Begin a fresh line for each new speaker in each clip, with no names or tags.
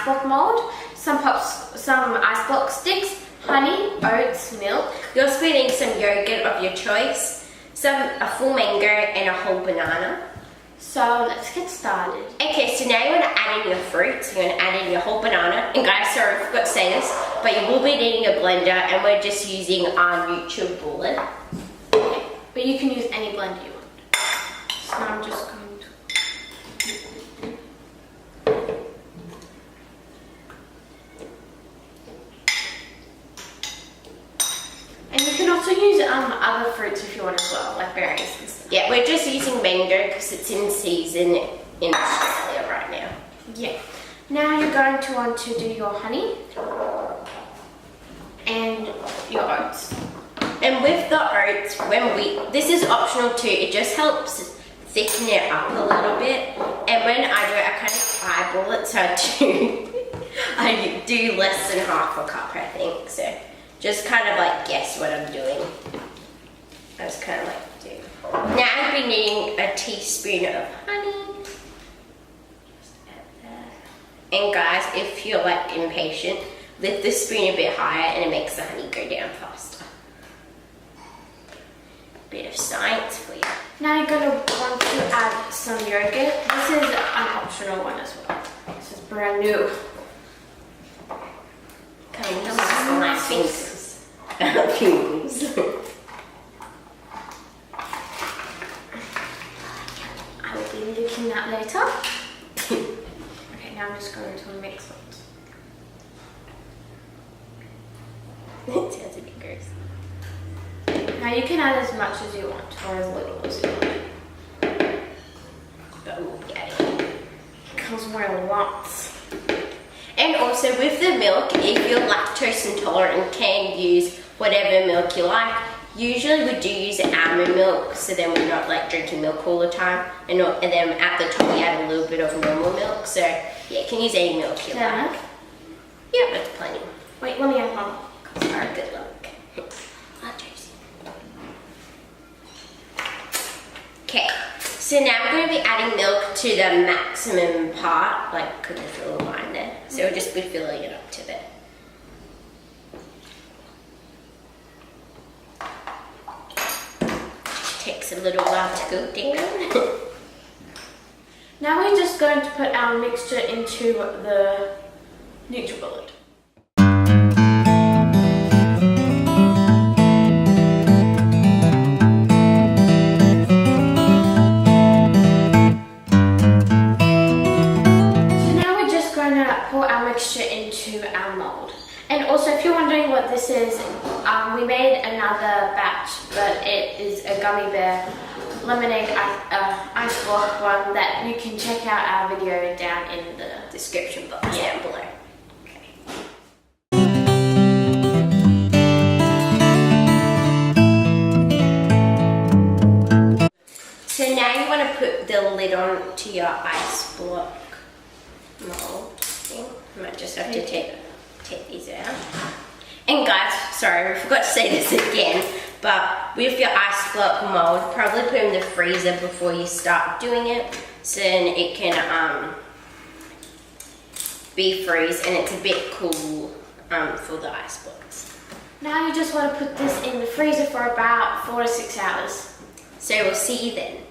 block mold, some ice block sticks, honey, oats, milk.
You're also putting some yogurt of your choice, a full mango, and a whole banana.
So let's get started.
Okay, so now you want to add in your fruits. You're going to add in your whole banana. And guys, sorry, I forgot to say this, but you will be needing a blender, and we're just using our NutriBullet.
Okay, but you can use any blender you want. So now I'm just going to... And you can also use other fruits if you want as well, like berries and stuff.
Yeah, we're just using mango because it's in season in Australia right now.
Yeah. Now you're going to want to do your honey and your oats.
And with the oats, this is optional too, it just helps thicken it up a little bit. And when I do it, I kind of eyeball it, so I do less than half a cup, I think. So just kind of like guess what I'm doing. I was kind of like doing. Now I'll be needing a teaspoon of honey. Just add that. And guys, if you're like impatient, lift the spoon a bit higher and it makes the honey go down faster. Bit of science for you.
Now you're going to want to add some yogurt. This is an optional one as well. This is brand new.
Coming to my fingers. Fingers.
I will be licking that later. Okay, now I'm just going to mix it.
It sounds a bit gross.
Now you can add as much as you want, or as little as you want.
But we'll be adding it.
Because we're lots.
And also with the milk, if you're lactose intolerant, can use whatever milk you like. Usually we do use almond milk, so then we're not like drinking milk all the time. And then at the top we add a little bit of normal milk. So yeah, you can use any milk you like. Yeah, that's plenty.
Wait, let me add one.
Alright, good luck. Okay, so now we're going to be adding milk to the maximum part, like could there's a little line there. So we'll just be filling it up to there. Takes a little while to go down.
Now we're just going to put our mixture into the NutriBullet. Into our mold. And also, if you're wondering what this is, we made another batch, but it is a gummy bear lemonade ice block one that you can check out our video down in the description box down below. Okay. So now you want to put the lid on to your ice block mold. I might just have to take these out. And guys, sorry, I forgot to say this again, but with your ice block mold, probably put it in the freezer before you start doing it, so then it can be freeze and it's a bit cool for the ice blocks. Now you just want to put this in the freezer for about 4 to 6 hours. So we'll see you then.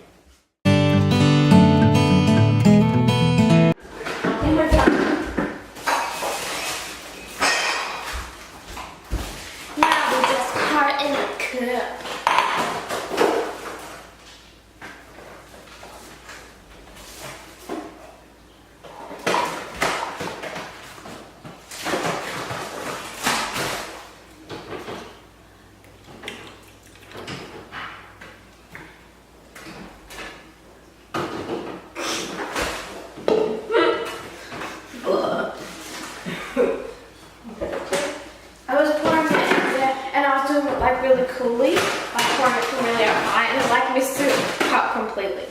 Really coolly, like pouring it from really up high, and it like missed the cup completely.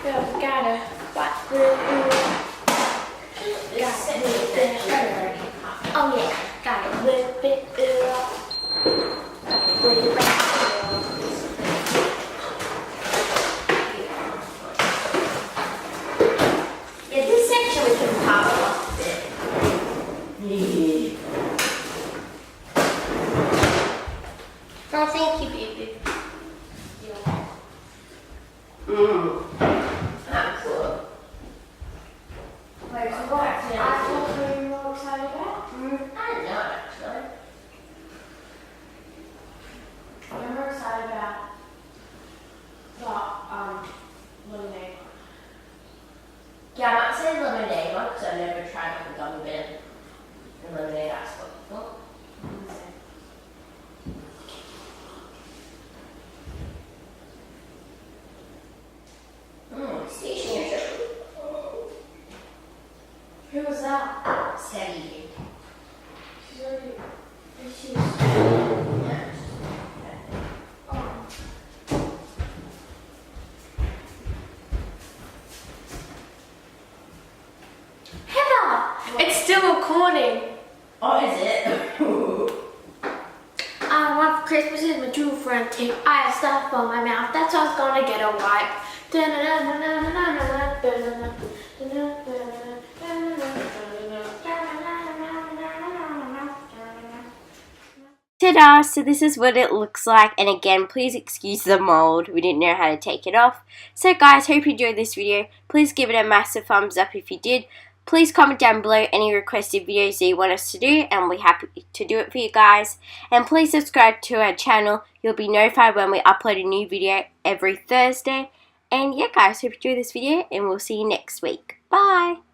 Yeah, gotta wipe oh yeah, gotta whip it up. Gotta whip it up. Yeah, I might say lemonade one because I've never tried like a gummy bear and lemonade ice block before. Station your show.
Who was that?
Steady.
She's already. She's.
Yeah.
Oh. Heather! It's still recording.
Oh, is it?
I want Christmas is my true friend. Take I have stuff on my mouth. That's why I was gonna get a wipe.
Ta-da! So this is what it looks like, and again, please excuse the mold. We didn't know how to take it off. So guys, hope you enjoyed this video. Please give it a massive thumbs up if you did. Please comment down below any requested videos that you want us to do, and we're happy to do it for you guys. And please subscribe to our channel. You'll be notified when we upload a new video every Thursday. And yeah guys, hope you enjoyed this video, and we'll see you next week. Bye!